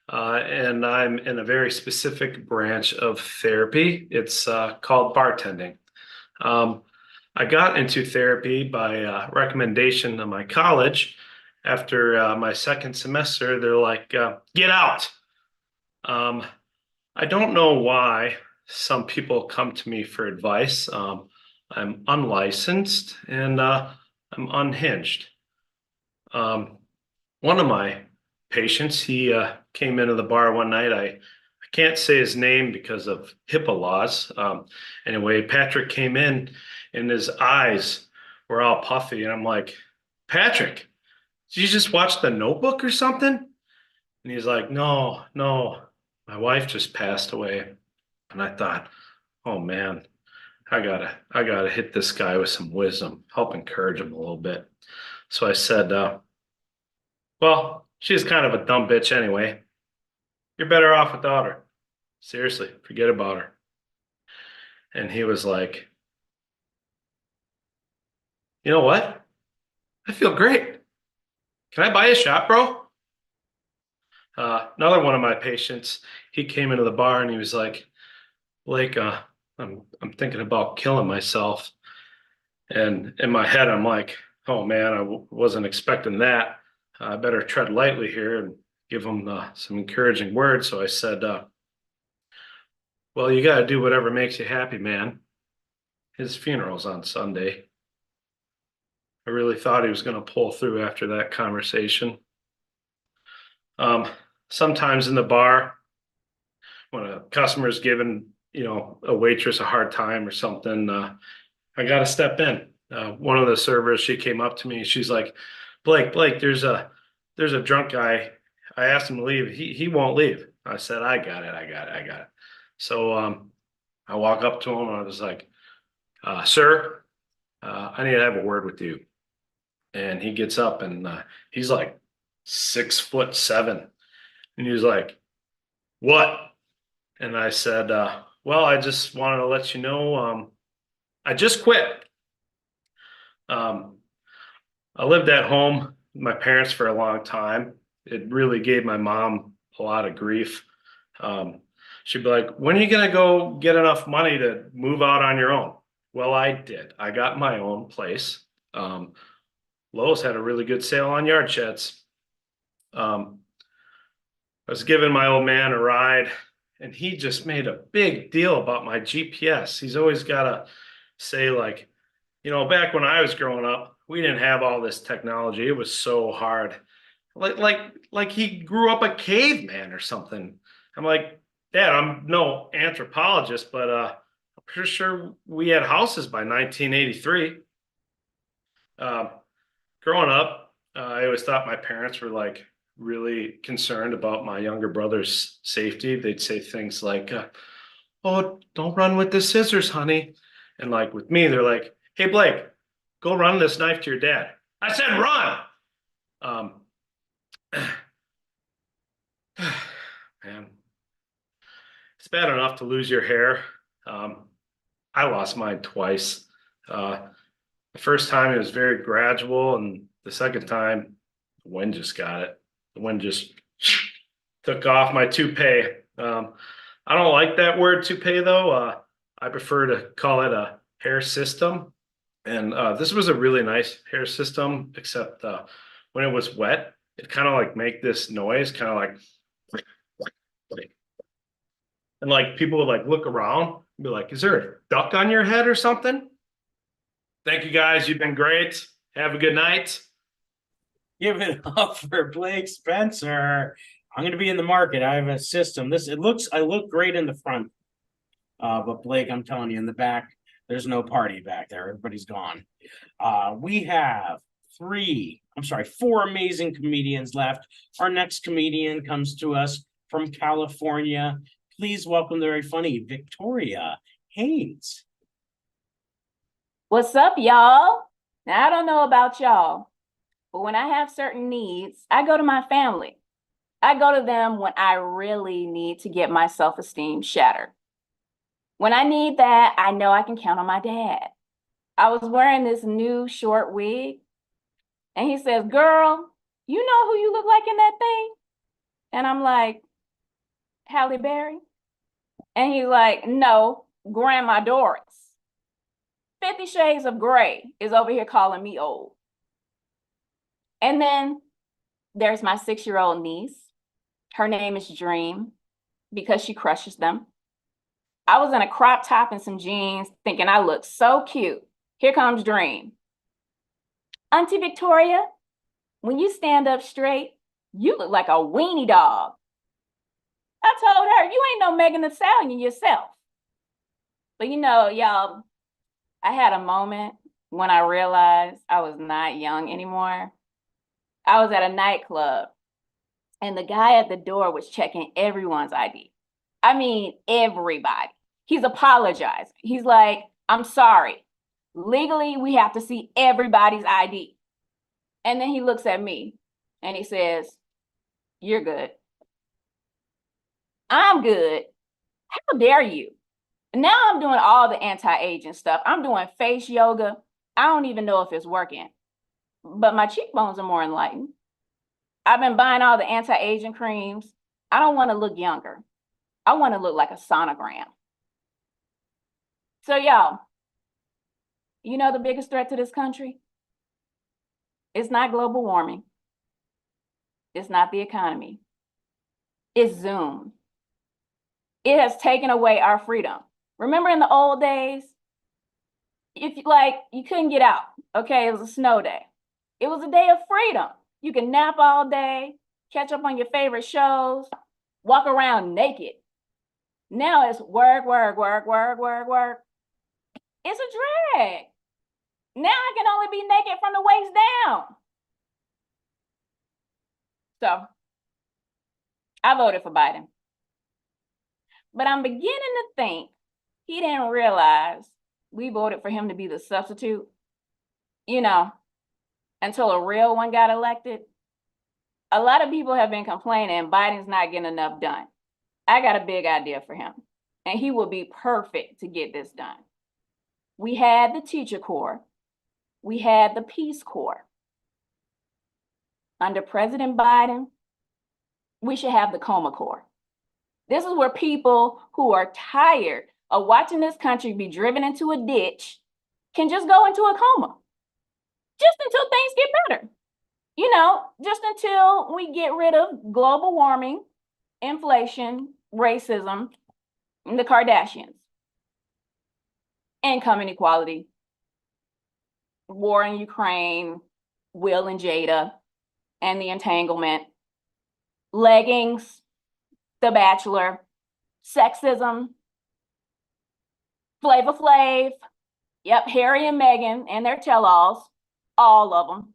and I'm in a very specific branch of therapy. It's called bartending. I got into therapy by recommendation of my college. After my second semester, they're like, get out. I don't know why some people come to me for advice. I'm unlicensed and I'm unhinged. One of my patients, he came into the bar one night. I can't say his name because of HIPAA laws. Anyway, Patrick came in and his eyes were all puffy. And I'm like, Patrick, did you just watch The Notebook or something? And he's like, no, my wife just passed away. And I thought, oh man, I gotta hit this guy with some wisdom, help encourage him a little bit. So I said, well, she's kind of a dumb bitch anyway. You're better off without her. Seriously, forget about her. And he was like, you know what? I feel great. Can I buy a shot, bro? Another one of my patients, he came into the bar and he was like, Blake, I'm thinking about killing myself. And in my head, I'm like, oh man, I wasn't expecting that. I better tread lightly here and give him some encouraging words. So I said, well, you got to do whatever makes you happy, man. His funeral's on Sunday. I really thought he was going to pull through after that conversation. Sometimes in the bar, when a customer's giving, a waitress a hard time or something, I got to step in. One of the servers, she came up to me. She's like, Blake, there's a drunk guy. I asked him to leave. He won't leave. I said, I got it. So I walk up to him and I was like, sir, I need to have a word with you. And he gets up and he's like 6'7". And he was like, what? And I said, well, I just wanted to let you know, I just quit. I lived at home with my parents for a long time. It really gave my mom a lot of grief. She'd be like, when are you going to go get enough money to move out on your own? Well, I did. I got my own place. Lowe's had a really good sale on yard sheds. I was giving my old man a ride and he just made a big deal about my GPS. He's always got to say like, back when I was growing up, we didn't have all this technology. It was so hard. Like he grew up a caveman or something. I'm like, Dad, I'm no anthropologist, but I'm pretty sure we had houses by 1983. Growing up, I always thought my parents were like really concerned about my younger brother's safety. They'd say things like, oh, don't run with the scissors, honey. And like with me, they're like, hey, Blake, go run this knife to your dad. I said, run. Man, it's bad enough to lose your hair. I lost mine twice. The first time it was very gradual, and the second time, the wind just got it. The wind just took off my toupee. I don't like that word toupee though. I prefer to call it a hair system. And this was a really nice hair system, except when it was wet, it kind of like make this noise, kind of like, and like people would like look around and be like, is there a duck on your head or something? Thank you guys. You've been great. Have a good night. Give it up for Blake Spencer. I'm going to be in the market. I have a system. I look great in the front. But Blake, I'm telling you, in the back, there's no party back there. Everybody's gone. We have four amazing comedians left. Our next comedian comes to us from California. Please welcome the very funny Victoria Haynes. What's up, y'all? Now, I don't know about y'all, but when I have certain needs, I go to my family. I go to them when I really need to get my self-esteem shattered. When I need that, I know I can count on my dad. I was wearing this new short wig, and he says, "Girl, you know who you look like in that thing?" And I'm like, "Halle Berry?" And he's like, "No, Grandma Doris. 50 Shades of Grey is over here calling me old." And then there's my 6-year-old niece. Her name is Dream because she crushes them. I was in a crop top and some jeans thinking I looked so cute. Here comes Dream. "Auntie Victoria, when you stand up straight, you look like a weenie dog." I told her, "You ain't no Megan Thee Stallion yourself." But y'all, I had a moment when I realized I was not young anymore. I was at a nightclub and the guy at the door was checking everyone's ID. I mean, everybody. He's apologizing. He's like, "I'm sorry. Legally, we have to see everybody's ID." And then he looks at me and he says, "You're good." I'm good. How dare you? Now I'm doing all the anti-aging stuff. I'm doing face yoga. I don't even know if it's working, but my cheekbones are more enlightened. I've been buying all the anti-aging creams. I don't want to look younger. I want to look like a sonogram. So y'all, the biggest threat to this country? It's not global warming. It's not the economy. It's Zoom. It has taken away our freedom. Remember in the old days, if you couldn't get out, okay, it was a snow day. It was a day of freedom. You can nap all day, catch up on your favorite shows, walk around naked. Now it's work, work, work, work, work, work. It's a drag. Now I can only be naked from the waist down. So I voted for Biden. But I'm beginning to think he didn't realize we voted for him to be the substitute, until a real one got elected. A lot of people have been complaining Biden's not getting enough done. I got a big idea for him, and he will be perfect to get this done. We had the Teacher Corps. We had the Peace Corps. Under President Biden, we should have the Coma Corps. This is where people who are tired of watching this country be driven into a ditch can just go into a coma. Just until things get better. Just until we get rid of global warming, inflation, racism, and the Kardashians. Income inequality, war in Ukraine, Will and Jada, and the entanglement, leggings, The Bachelor, sexism, Flavor Flav, yep, Harry and Meghan and their tell-alls, all of them.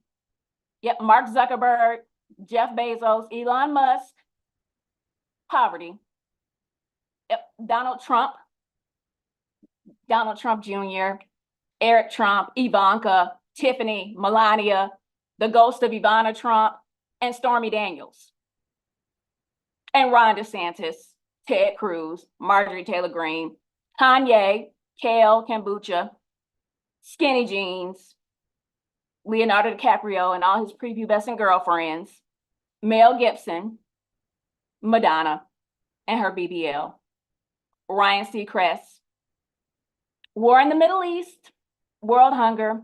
Yep, Mark Zuckerberg, Jeff Bezos, Elon Musk, poverty. Yep, Donald Trump Jr., Eric Trump, Ivanka, Tiffany, Melania, the ghost of Ivana Trump, and Stormy Daniels. And Ron DeSantis, Ted Cruz, Marjorie Taylor Greene, Kanye, Kale Kombucha, Skinny Jeans, Leonardo DiCaprio and all his prepubescent girlfriends, Mel Gibson, Madonna and her BBL, Ryan Seacrest, war in the Middle East, world hunger,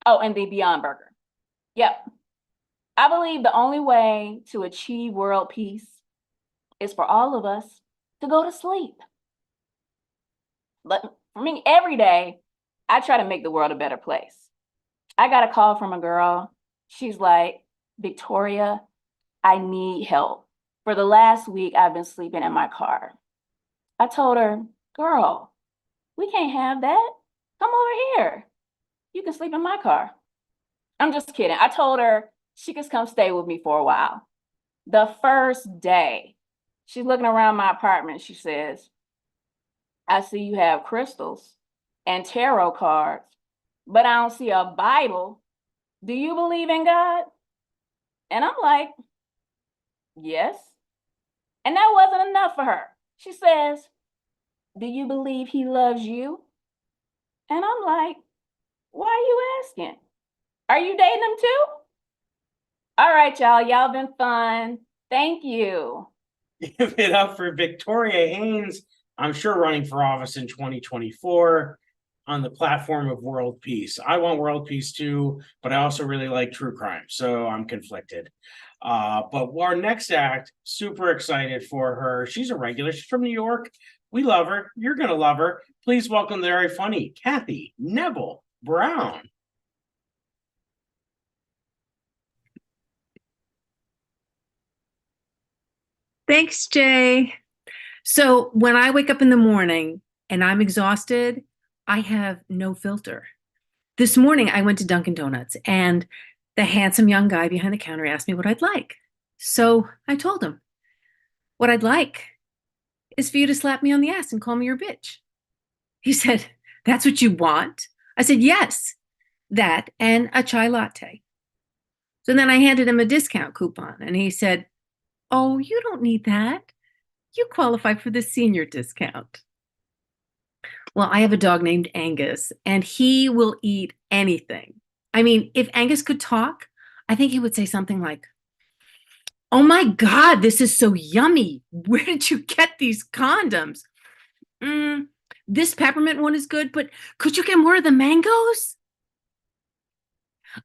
and the Beyond Burger. Yep. I believe the only way to achieve world peace is for all of us to go to sleep. But for me, every day, I try to make the world a better place. I got a call from a girl. She's like, Victoria, I need help. For the last week, I've been sleeping in my car. I told her, girl, we can't have that. Come over here. You can sleep in my car. I'm just kidding. I told her she could come stay with me for a while. The first day, she's looking around my apartment. She says, I see you have crystals and tarot cards, but I don't see a Bible. Do you believe in God? And I'm like, yes. And that wasn't enough for her. She says, do you believe he loves you? And I'm like, why are you asking? Are you dating him too? All right, y'all. Y'all been fun. Thank you. Give it up for Victoria Haynes. I'm sure running for office in 2024 on the platform of world peace. I want world peace too, but I also really like true crime, so I'm conflicted. But our next act, super excited for her. She's a regular. She's from New York. We love her. You're gonna love her. Please welcome the very funny Kathy Neville Brown. Thanks, Jay. So when I wake up in the morning and I'm exhausted, I have no filter. This morning I went to Dunkin' Donuts and the handsome young guy behind the counter asked me what I'd like. So I told him, what I'd like is for you to slap me on the ass and call me your bitch. He said, that's what you want? I said, yes, that and a chai latte. So then I handed him a discount coupon and he said, oh, you don't need that. You qualify for the senior discount. Well, I have a dog named Angus, and he will eat anything. I mean, if Angus could talk, I think he would say something like, oh my God, this is so yummy. Where did you get these condoms? This peppermint one is good, but could you get more of the mangoes?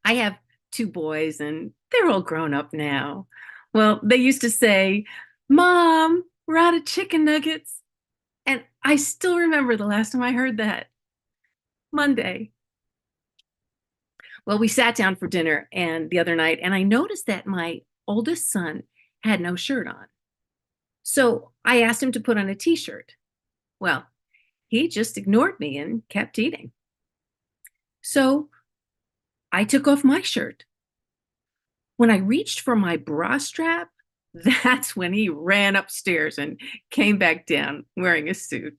I have 2 boys, and they're all grown up now. Well, they used to say, Mom, we're out of chicken nuggets. And I still remember the last time I heard that. Monday. Well, we sat down for dinner and the other night, and I noticed that my oldest son had no shirt on. So I asked him to put on a t-shirt. Well, he just ignored me and kept eating. So I took off my shirt. When I reached for my bra strap, that's when he ran upstairs and came back down wearing a suit.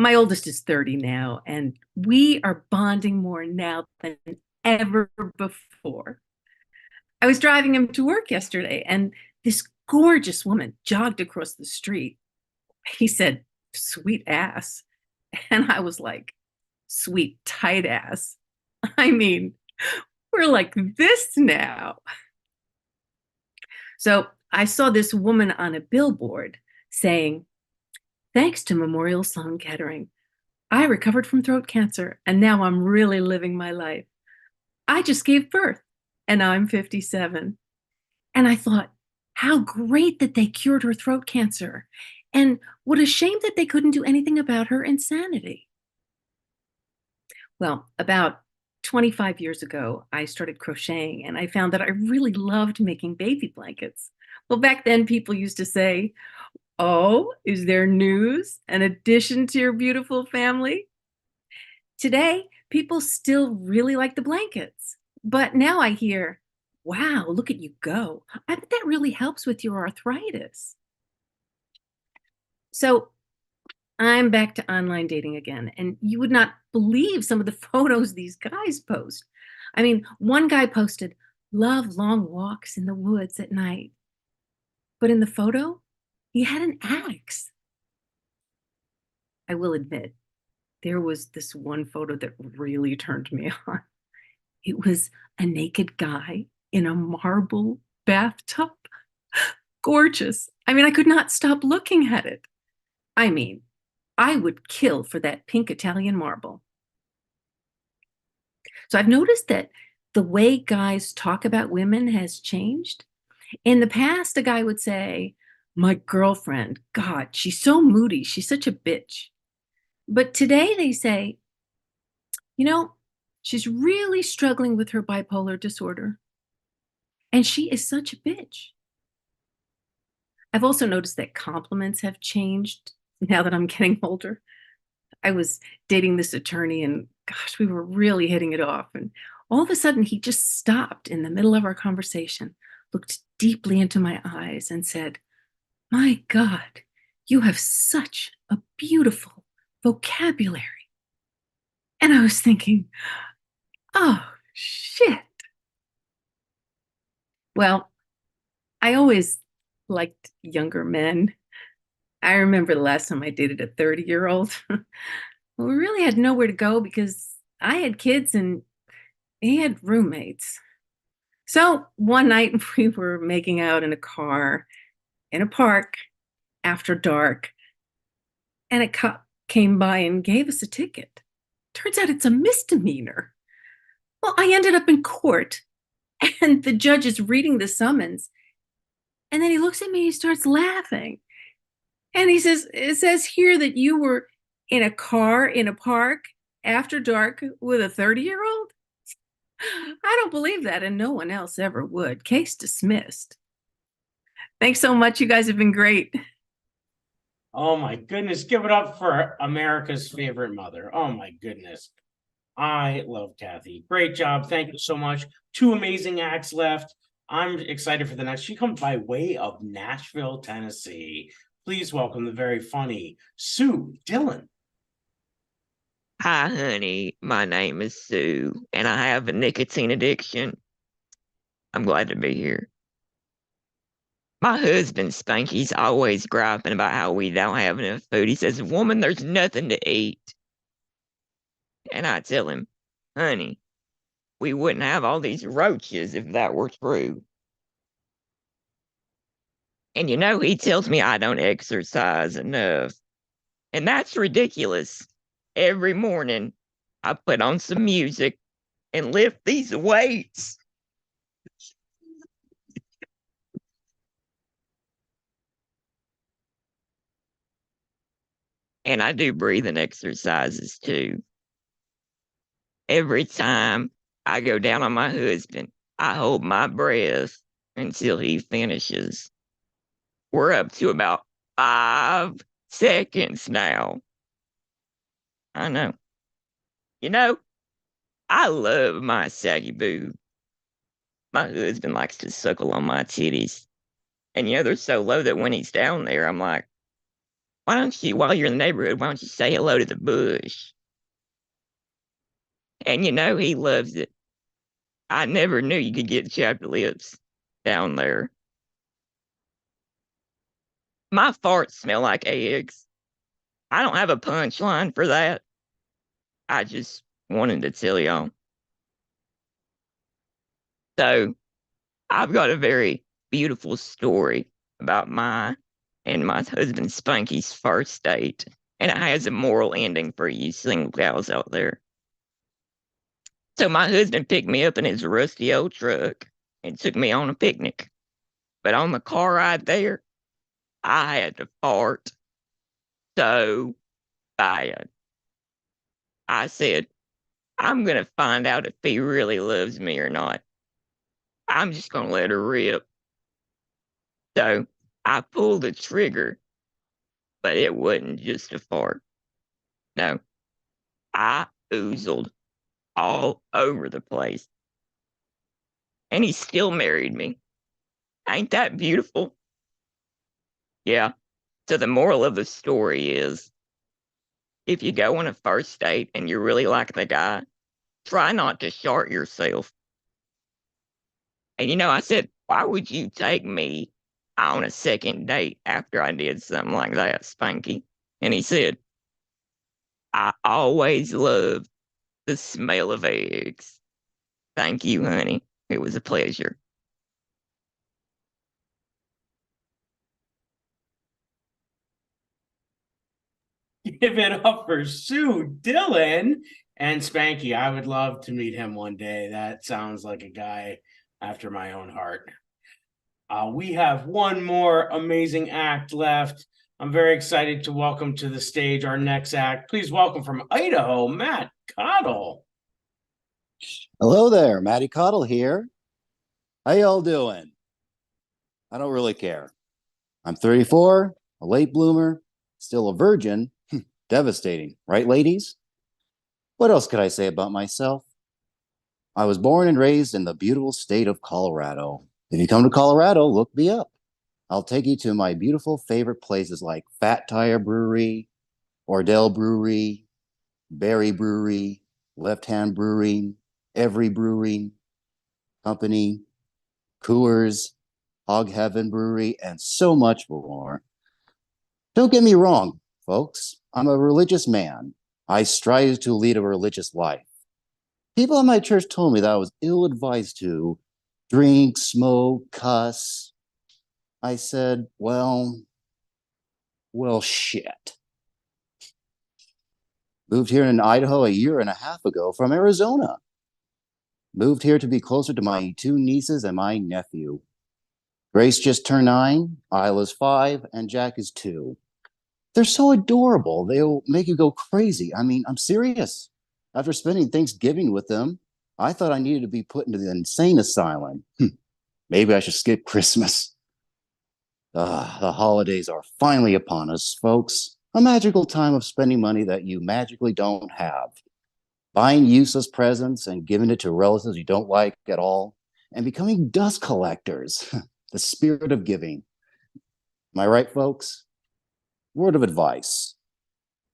My oldest is 30 now, and we are bonding more now than ever before. I was driving him to work yesterday, and this gorgeous woman jogged across the street. He said, sweet ass. And I was like, sweet tight ass. I mean, we're like this now. So I saw this woman on a billboard saying, thanks to Memorial Sloan Kettering, I recovered from throat cancer and now I'm really living my life. I just gave birth and I'm 57. And I thought, how great that they cured her throat cancer. And what a shame that they couldn't do anything about her insanity. Well, about 25 years ago, I started crocheting and I found that I really loved making baby blankets. Well, back then people used to say, oh, is there news? An addition to your beautiful family? Today, people still really like the blankets. But now I hear, wow, look at you go. I bet that really helps with your arthritis. So I'm back to online dating again, and you would not believe some of the photos these guys post. I mean, one guy posted, love long walks in the woods at night. But in the photo, he had an axe. I will admit, there was this one photo that really turned me on. It was a naked guy in a marble bathtub. Gorgeous. I mean, I could not stop looking at it. I mean, I would kill for that pink Italian marble. So I've noticed that the way guys talk about women has changed. In the past, a guy would say, my girlfriend, God, she's so moody. She's such a bitch. But today they say, she's really struggling with her bipolar disorder. And she is such a bitch. I've also noticed that compliments have changed now that I'm getting older. I was dating this attorney and gosh, we were really hitting it off. And all of a sudden, he just stopped in the middle of our conversation, looked deeply into my eyes, and said, "My God, you have such a beautiful vocabulary." And I was thinking, oh, shit. Well, I always liked younger men. I remember the last time I dated a 30-year-old. We really had nowhere to go because I had kids and he had roommates. So one night we were making out in a car in a park after dark, and a cop came by and gave us a ticket. Turns out it's a misdemeanor. Well, I ended up in court, and the judge is reading the summons, and then he looks at me and he starts laughing. And he says, "It says here that you were in a car in a park after dark with a 30-year-old?" I don't believe that, and no one else ever would. Case dismissed. Thanks so much. You guys have been great. Oh my goodness, give it up for America's favorite mother. Oh my goodness. I love Kathy. Great job. Thank you so much. 2 amazing acts left. I'm excited for the next. She comes by way of Nashville, Tennessee. Please welcome the very funny Sue Dillon. Hi, honey. My name is Sue, and I have a nicotine addiction. I'm glad to be here. My husband, Spanky's always griping about how we don't have enough food. He says, "Woman, there's nothing to eat." And I tell him, "Honey, we wouldn't have all these roaches if that were true." And he tells me I don't exercise enough. And that's ridiculous. Every morning, I put on some music and lift these weights. And I do breathing exercises too. Every time I go down on my husband, I hold my breath until he finishes. We're up to about 5 seconds now. I know. I love my saggy boob. My husband likes to suckle on my titties. And they're so low that when he's down there, I'm like, "Why don't you, while you're in the neighborhood, why don't you say hello to the bush?" And he loves it. I never knew you could get chapped lips down there. My farts smell like eggs. I don't have a punchline for that. I just wanted to tell y'all. So, I've got a very beautiful story about my and my husband Spanky's first date. And it has a moral ending for you single gals out there. So my husband picked me up in his rusty old truck and took me on a picnic. But on the car ride there, I had to fart so bad. I said, "I'm going to find out if he really loves me or not. I'm just going to let her rip." So I pulled the trigger, but it wasn't just a fart. No, I oozled all over the place. And he still married me. Ain't that beautiful? Yeah. So the moral of the story is, if you go on a first date and you really like the guy, try not to shart yourself. And I said, "Why would you take me on a second date after I did something like that, Spanky?" And he said, "I always loved the smell of eggs." Thank you, honey. It was a pleasure. Give it up for Sue Dillon and Spanky. I would love to meet him one day. That sounds like a guy after my own heart. We have one more amazing act left. I'm very excited to welcome to the stage our next act. Please welcome from Idaho, Matt Cottle. Hello there, Matty Cottle here. How y'all doing? I don't really care. I'm 34, a late bloomer, still a virgin. Devastating, right, ladies? What else could I say about myself? I was born and raised in the beautiful state of Colorado. If you come to Colorado, look me up. I'll take you to my beautiful favorite places like Fat Tire Brewery, Ordell Brewery, Berry Brewery, Left Hand Brewery, Every Brewery Company, Coors, Hog Heaven Brewery, and so much more. Don't get me wrong, folks. I'm a religious man. I strive to lead a religious life. People at my church told me that I was ill-advised to drink, smoke, cuss. I said, well, shit. Moved here in Idaho a year and a half ago from Arizona. Moved here to be closer to my 2 nieces and my nephew. Grace just turned 9, Isla's 5, and Jack is 2. They're so adorable. They'll make you go crazy. I mean, I'm serious. After spending Thanksgiving with them, I thought I needed to be put into the insane asylum. Maybe I should skip Christmas. The holidays are finally upon us, folks. A magical time of spending money that you magically don't have. Buying useless presents and giving it to relatives you don't like at all. And becoming dust collectors. The spirit of giving. Am I right, folks? Word of advice.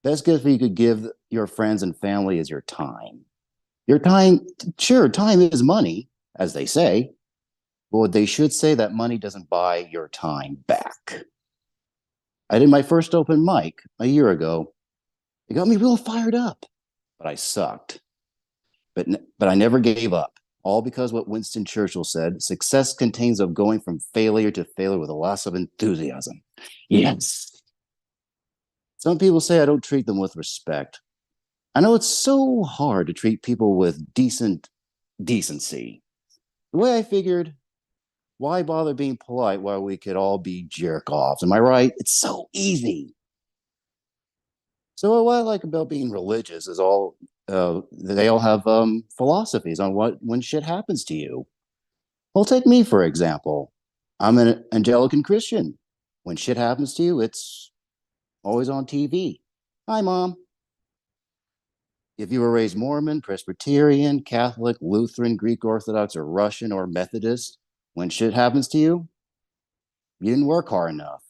Best gift you could give your friends and family is your time. Your time, sure, time is money, as they say, but what they should say that money doesn't buy your time back. I did my first open mic a year ago. It got me real fired up, but I sucked. But I never gave up, all because what Winston Churchill said, success contains of going from failure to failure with a loss of enthusiasm. Yes. Some people say I don't treat them with respect. I know it's so hard to treat people with decency. The way I figured, why bother being polite while we could all be jerk-offs? Am I right? It's so easy. So what I like about being religious is they all have philosophies on when shit happens to you. Well, take me, for example. I'm an Anglican Christian. When shit happens to you, it's always on TV. Hi, Mom. If you were raised Mormon, Presbyterian, Catholic, Lutheran, Greek Orthodox, or Russian, or Methodist, when shit happens to you, you didn't work hard enough.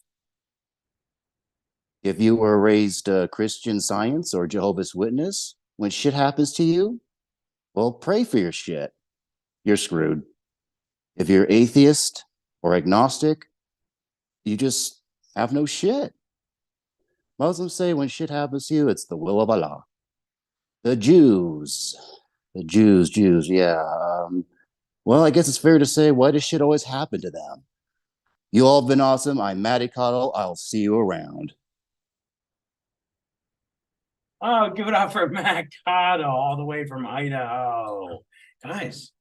If you were raised Christian Science or Jehovah's Witness, when shit happens to you, well, pray for your shit. You're screwed. If you're atheist or agnostic, you just have no shit. Muslims say when shit happens to you, it's the will of Allah. The Jews, yeah. Well, I guess it's fair to say, why does shit always happen to them? You all have been awesome. I'm Matty Cottle. I'll see you around. Oh, give it up for Matt Cottle, all the way from Idaho. Guys,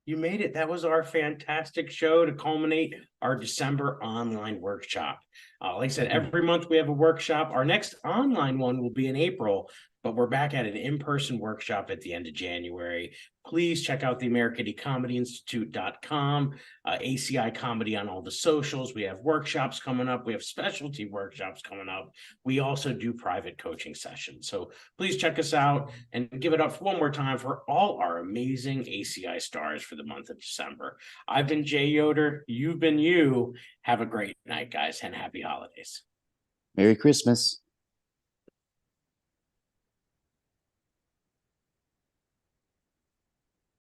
you made it. That was our fantastic show to culminate our December online workshop. Like I said, every month we have a workshop. Our next online one will be in April, but we're back at an in-person workshop at the end of January. Please check out the AmericanComedyInstitute.com, ACI Comedy on all the socials. We have workshops coming up. We have specialty workshops coming up. We also do private coaching sessions. So please check us out and give it up one more time for all our amazing ACI stars for the month of December. I've been Jay Yoder. You've been you. Have a great night, guys, and happy holidays. Merry Christmas.